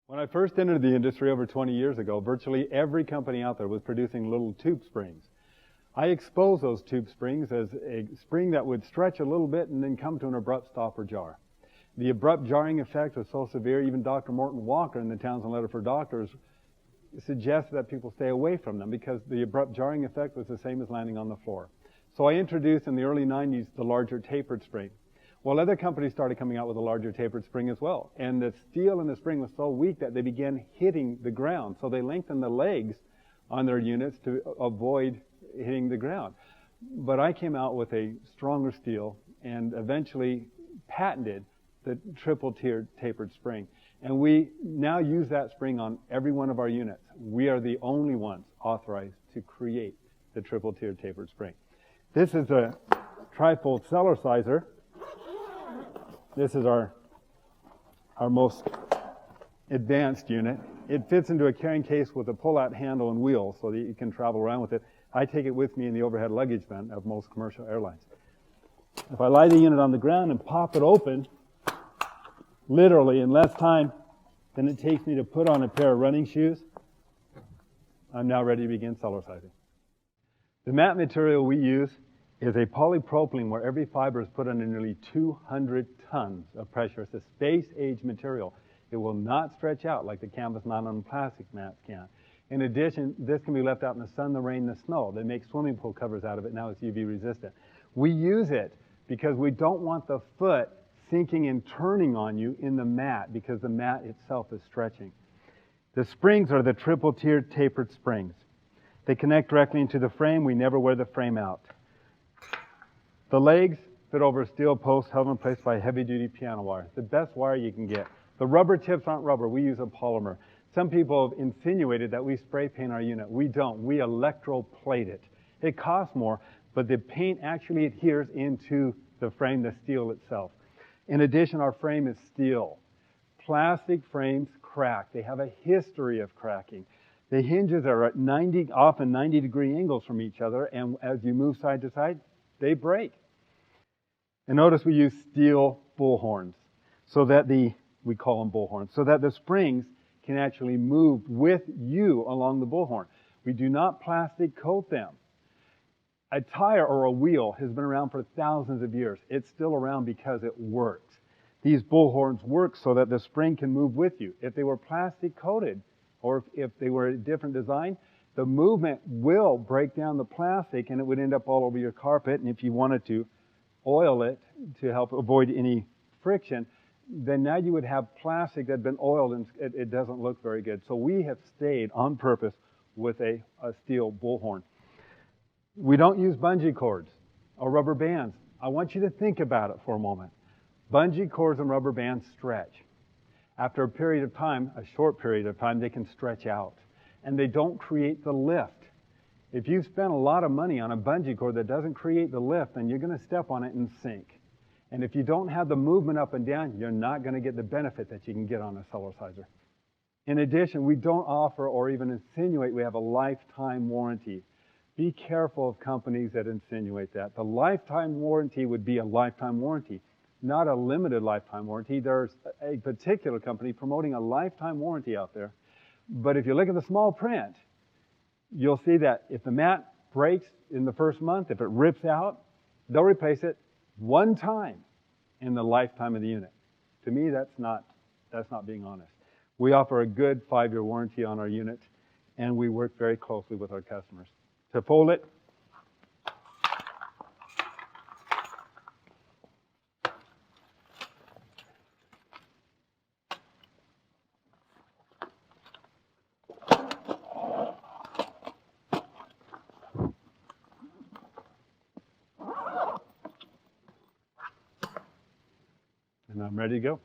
When I first entered the industry over 20 years ago, virtually every company out there was producing little tube springs. I exposed those tube springs as a spring that would stretch a little bit and then come to an abrupt stop or jar. The abrupt jarring effect was so severe, even Dr. Morton Walker in the Townsend Letter for Doctors suggested that people stay away from them because the abrupt jarring effect was the same as landing on the floor. So I introduced in the early 90s the larger tapered spring. Well, other companies started coming out with a larger tapered spring as well. And the steel in the spring was so weak that they began hitting the ground. So they lengthened the legs on their units to avoid hitting the ground. But I came out with a stronger steel and eventually patented the triple-tiered tapered spring. And we now use that spring on every one of our units. We are the only ones authorized to create the triple-tiered tapered spring. This is a trifold Cellerciser. This is our most advanced unit. It fits into a carrying case with a pull-out handle and wheel so that you can travel around with it. I take it with me in the overhead luggage bin of most commercial airlines. If I lie the unit on the ground and pop it open, literally in less time than it takes me to put on a pair of running shoes, I'm now ready to begin Cellercising. The mat material we use is a polypropylene where every fiber is put under nearly 200 tons of pressure. It's a space-age material. It will not stretch out like the canvas nylon plastic mats can. In addition, this can be left out in the sun, the rain, the snow. They make swimming pool covers out of it. Now it's UV resistant. We use it because we don't want the foot sinking and turning on you in the mat because the mat itself is stretching. The springs are the triple-tiered tapered springs. They connect directly into the frame. We never wear the frame out. The legs fit over a steel post held in place by heavy-duty piano wire, the best wire you can get. The rubber tips aren't rubber. We use a polymer. Some people have insinuated that we spray paint our unit. We don't. We electroplate it. It costs more, but the paint actually adheres into the frame, the steel itself. In addition, our frame is steel. Plastic frames crack. They have a history of cracking. The hinges are at often 90-degree angles from each other, and as you move side to side, they break. And notice we use steel bullhorns so that we call them bullhorns, so that the springs can actually move with you along the bullhorn. We do not plastic coat them. A tire or a wheel has been around for thousands of years. It's still around because it works. These bullhorns work so that the spring can move with you. If they were plastic coated or if they were a different design, the movement will break down the plastic and it would end up all over your carpet. And if you wanted to oil it to help avoid any friction, then now you would have plastic that had been oiled and it doesn't look very good. So we have stayed on purpose with a steel bullhorn. We don't use bungee cords or rubber bands. I want you to think about it for a moment. Bungee cords and rubber bands stretch. After a period of time, a short period of time, they can stretch out. And they don't create the lift. If you spend a lot of money on a bungee cord that doesn't create the lift, then you're going to step on it and sink. And if you don't have the movement up and down, you're not going to get the benefit that you can get on a Cellerciser. In addition, we don't offer or even insinuate we have a lifetime warranty. Be careful of companies that insinuate that. The lifetime warranty would be a lifetime warranty, not a limited lifetime warranty. There's a particular company promoting a lifetime warranty out there. But if you look at the small print, you'll see that if the mat breaks in the first month, if it rips out, they'll replace it one time in the lifetime of the unit. To me, that's not being honest. We offer a good 5-year warranty on our unit, and we work very closely with our customers. To fold it, and I'm ready to go.